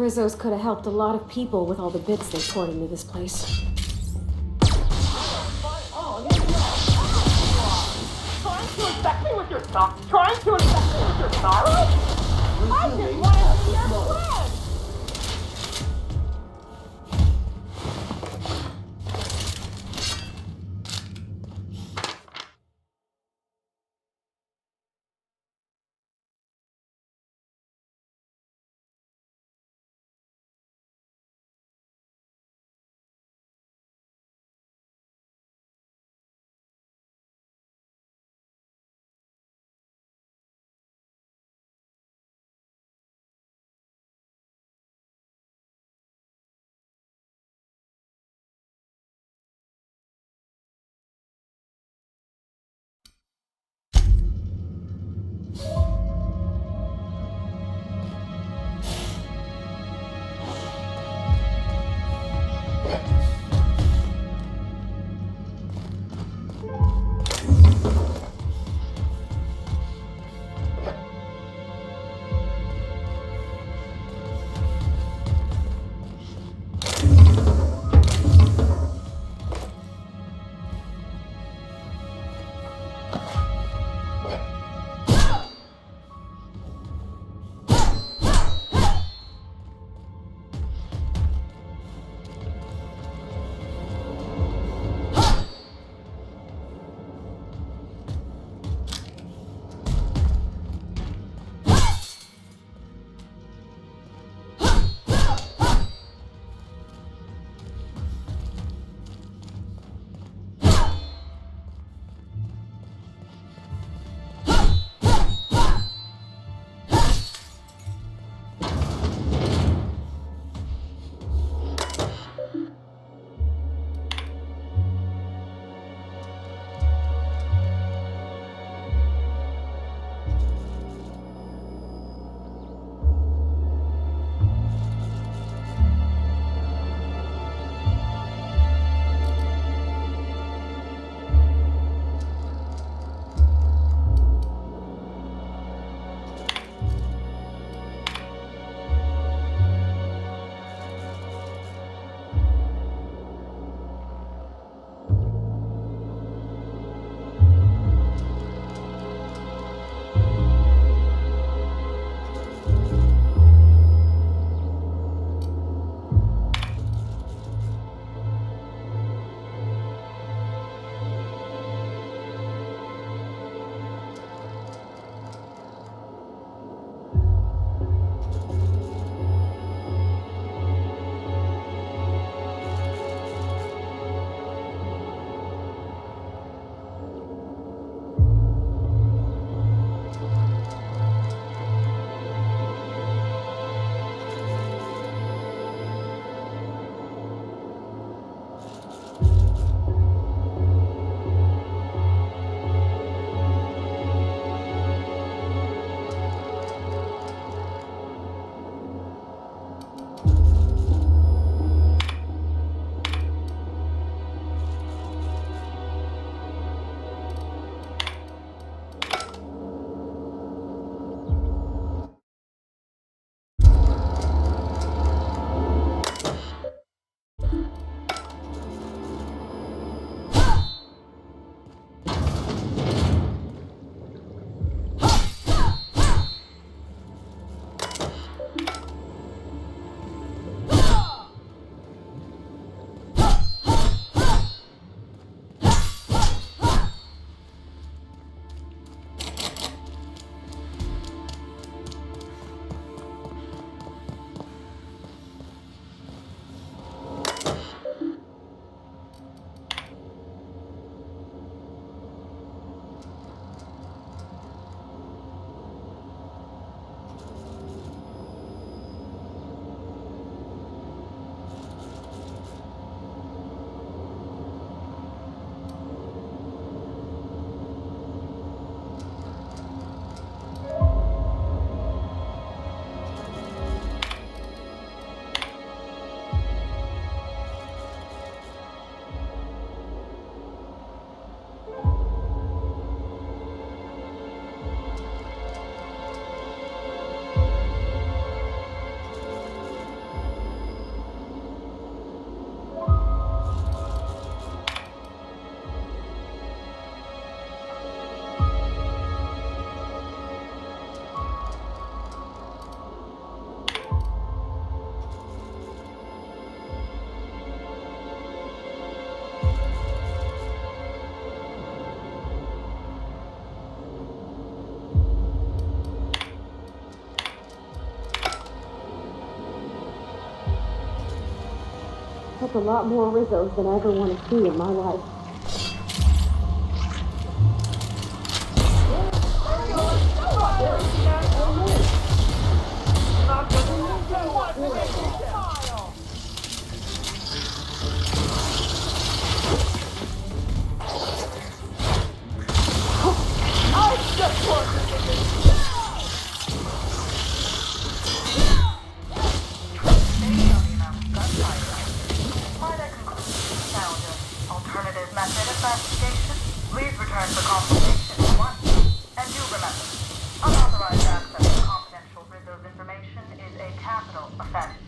Rizzos could have helped a lot of people with all the bits they poured into this place. Trying to infect me with your stuff? Trying to infect me with your sorrow? I just want to be your friend! That's a lot more Rizzos than I ever want to see in my life. Alternative method of investigation. Please return for consultation at once. And do remember, unauthorized access to confidential Rizzo's information is a capital offense.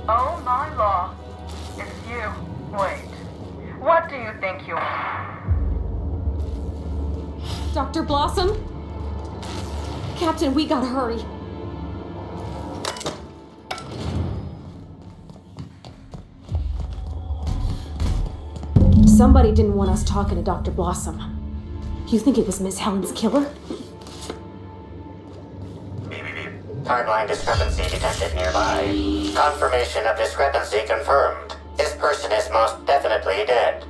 Oh my law. It's you. Wait. What do you think you are? Dr. Blossom? Captain, we gotta hurry. Somebody didn't want us talking to Dr. Blossom. You think it was Miss Helen's killer? Timeline discrepancy detected nearby. Confirmation of discrepancy confirmed. This person is most definitely dead.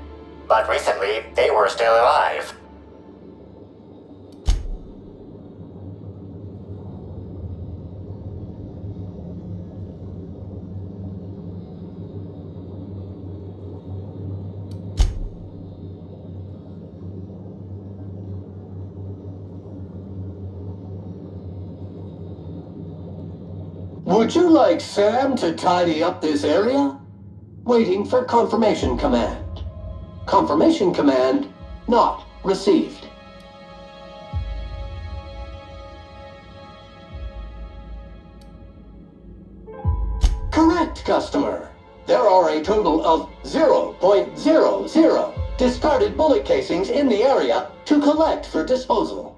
But recently, they were still alive. Would you like Sam to tidy up this area? Waiting for confirmation command. Confirmation command not received. There are a total of 0.00 discarded bullet casings in the area to collect for disposal.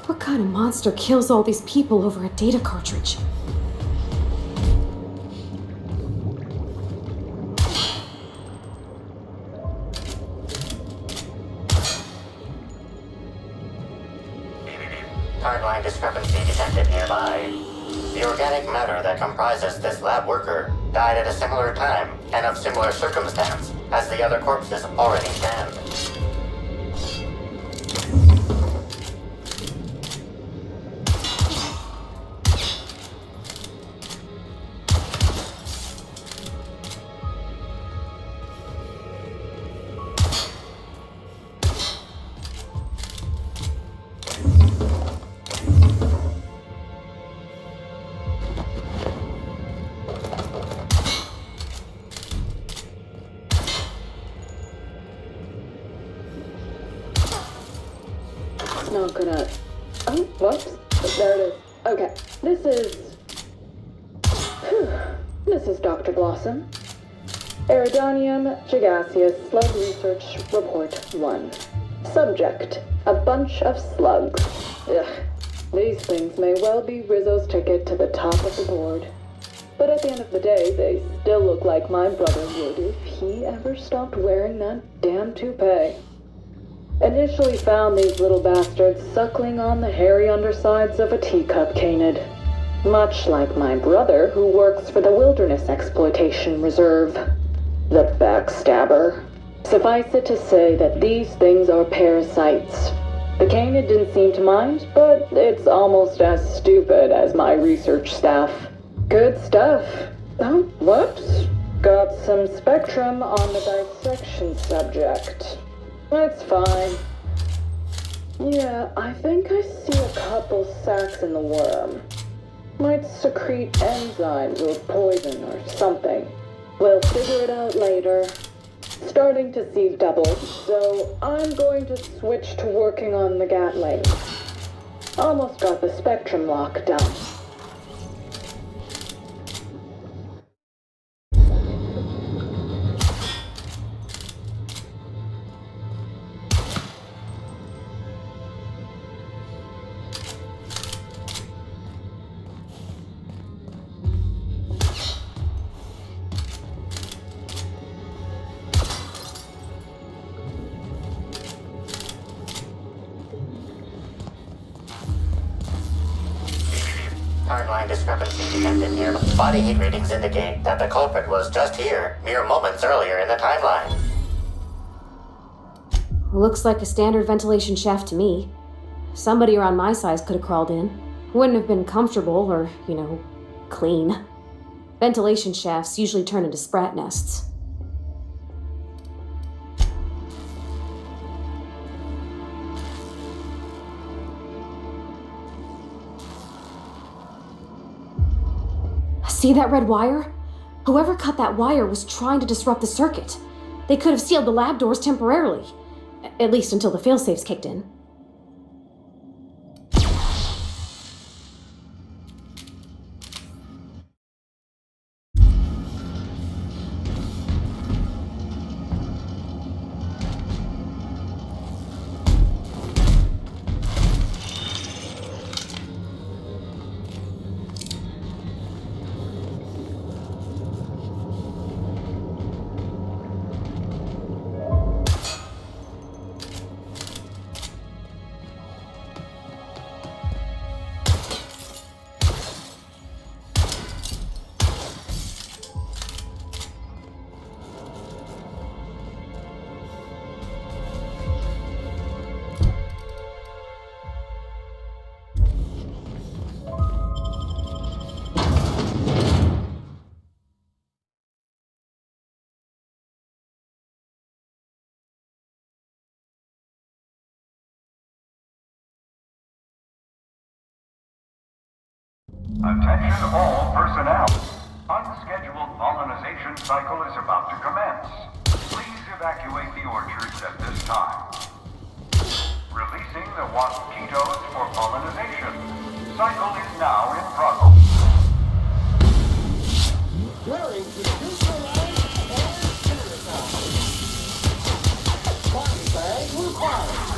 What kind of monster kills all these people over a data cartridge? Timeline discrepancy detected nearby. The organic matter that comprises this lab worker died at a similar time and of similar circumstance as the other corpses already stand. Not gonna... Oh, whoops. There it is. Okay. This is Dr. Blossom. Eridanium gigaseous slug research report 1. Subject: a bunch of slugs. Ugh. These things may well be Rizzo's ticket to the top of the board. But at the end of the day, they still look like my brother would if he ever stopped wearing that damn toupee. Initially found these little bastards suckling on the hairy undersides of a teacup canid. Much like my brother, who works for the Wilderness Exploitation Reserve. The backstabber. Suffice it to say that these things are parasites. The canid didn't seem to mind, but it's almost as stupid as my research staff. Good stuff. Oh, whoops. Got some spectrum on the dissection subject. That's fine. Yeah, I think I see a couple sacs in the worm. Might secrete enzymes or poison or something. We'll figure it out later. Starting to see double, so I'm going to switch to working on the Gatling. Almost got the spectrum lock done. Timeline discrepancy detected near. Body heat readings indicate that the culprit was just here, mere moments earlier in the timeline. Looks like a standard ventilation shaft to me. Somebody around my size could have crawled in. Wouldn't have been comfortable or, clean. Ventilation shafts usually turn into sprat nests. See that red wire? Whoever cut that wire was trying to disrupt the circuit. They could have sealed the lab doors temporarily. At least until the failsafes kicked in. Attention all personnel. Unscheduled pollinization cycle is about to commence. Please evacuate the orchards at this time. Releasing the mosquitoes for pollinization. Cycle is now in progress. Wearing neutralized and purified. Body bag required.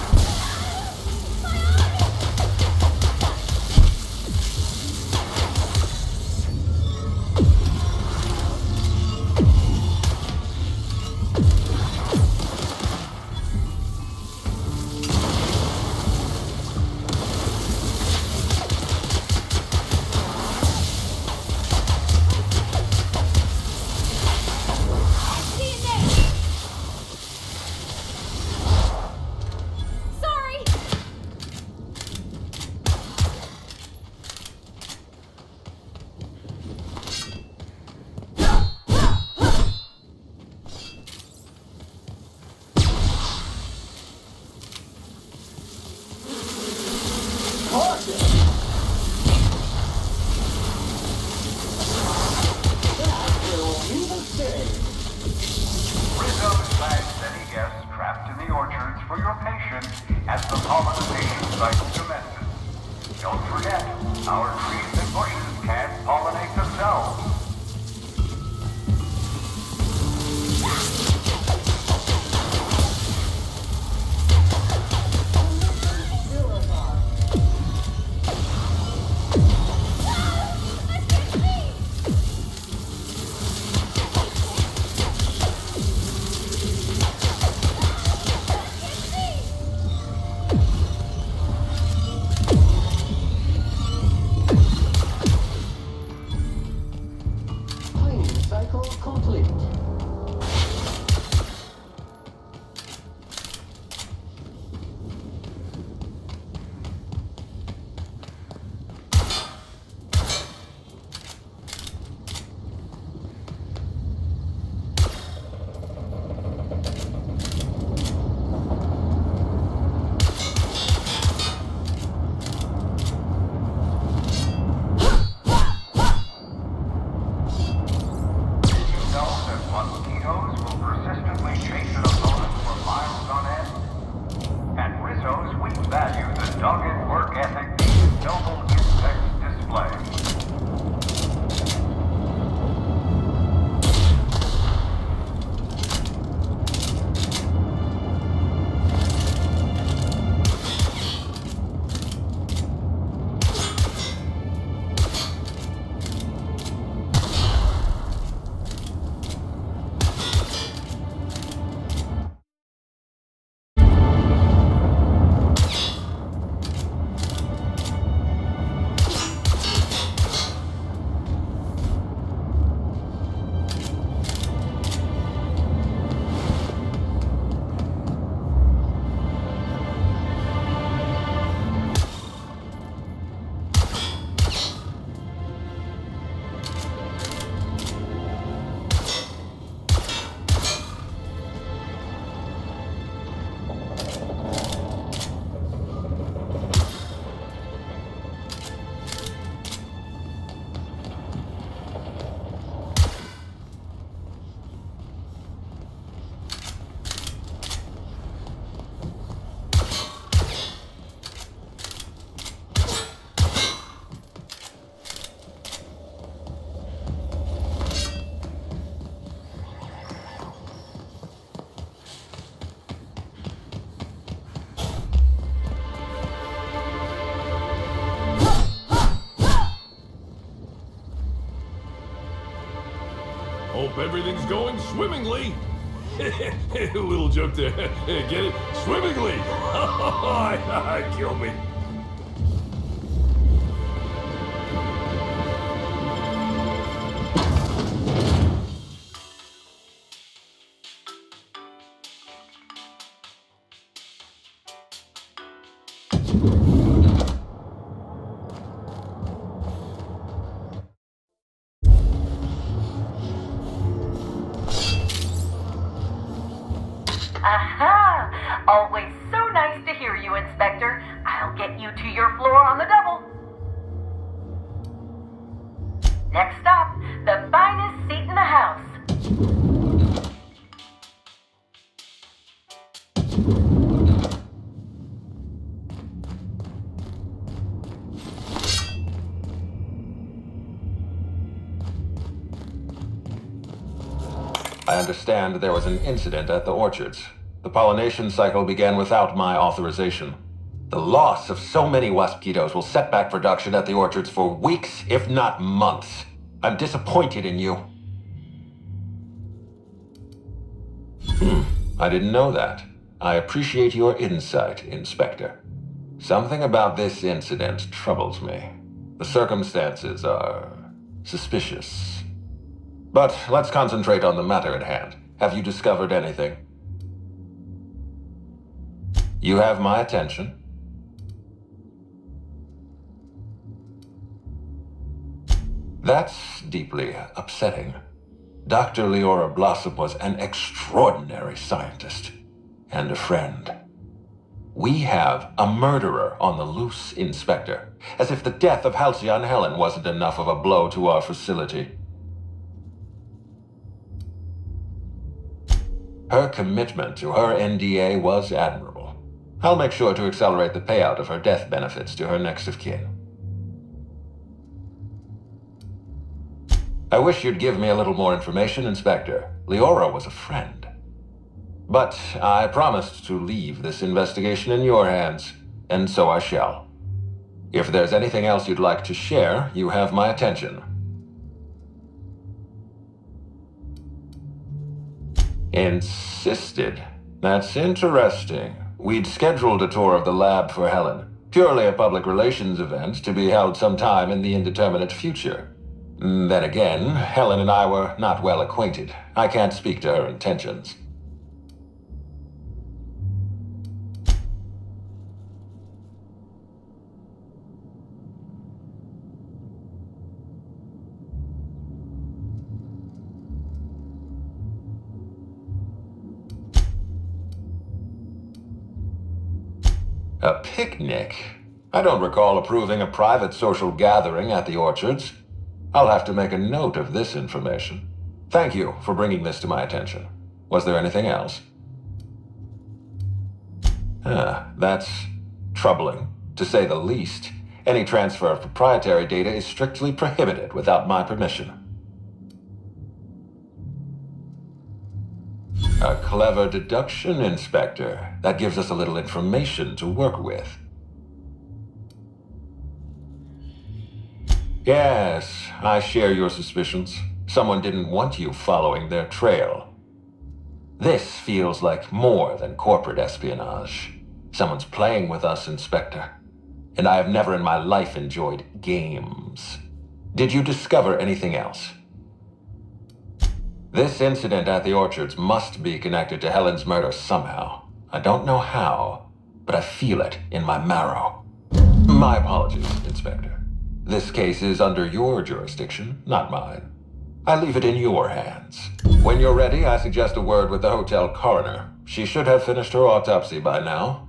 Hope everything's going swimmingly. Little joke there. Get it? Swimmingly! Kill me. Aha! Always so nice to hear you, Inspector. I'll get you to your floor on the double. Next stop, the finest seat in the house. I understand there was an incident at the orchards. The pollination cycle began without my authorization. The loss of so many waspitos will set back production at the orchards for weeks, if not months. I'm disappointed in you. I didn't know that. I appreciate your insight, Inspector. Something about this incident troubles me. The circumstances are suspicious. But let's concentrate on the matter at hand. Have you discovered anything? You have my attention. That's deeply upsetting. Dr. Leora Blossom was an extraordinary scientist and a friend. We have a murderer on the loose, Inspector, as if the death of Halcyon Helen wasn't enough of a blow to our facility. Her commitment to her NDA was admirable. I'll make sure to accelerate the payout of her death benefits to her next of kin. I wish you'd give me a little more information, Inspector. Leora was a friend. But I promised to leave this investigation in your hands, and so I shall. If there's anything else you'd like to share, you have my attention. Insisted? That's interesting. We'd scheduled a tour of the lab for Helen. Purely a public relations event to be held sometime in the indeterminate future. Then again, Helen and I were not well acquainted. I can't speak to her intentions. A picnic? I don't recall approving a private social gathering at the orchards. I'll have to make a note of this information. Thank you for bringing this to my attention. Was there anything else? That's troubling, to say the least. Any transfer of proprietary data is strictly prohibited without my permission. A clever deduction, Inspector. That gives us a little information to work with. Yes, I share your suspicions. Someone didn't want you following their trail. This feels like more than corporate espionage. Someone's playing with us, Inspector. And I have never in my life enjoyed games. Did you discover anything else? This incident at the orchards must be connected to Helen's murder somehow. I don't know how, but I feel it in my marrow. My apologies, Inspector. This case is under your jurisdiction, not mine. I leave it in your hands. When you're ready, I suggest a word with the hotel coroner. She should have finished her autopsy by now.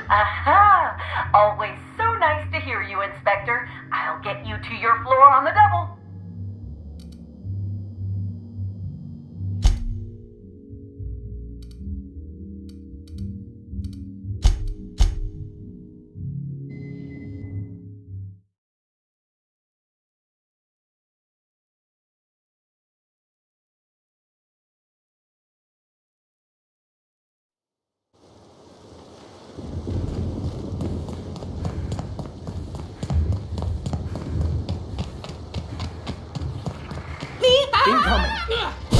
Aha! Always so nice to hear you, Inspector. I'll get you to your floor on the double. Incoming.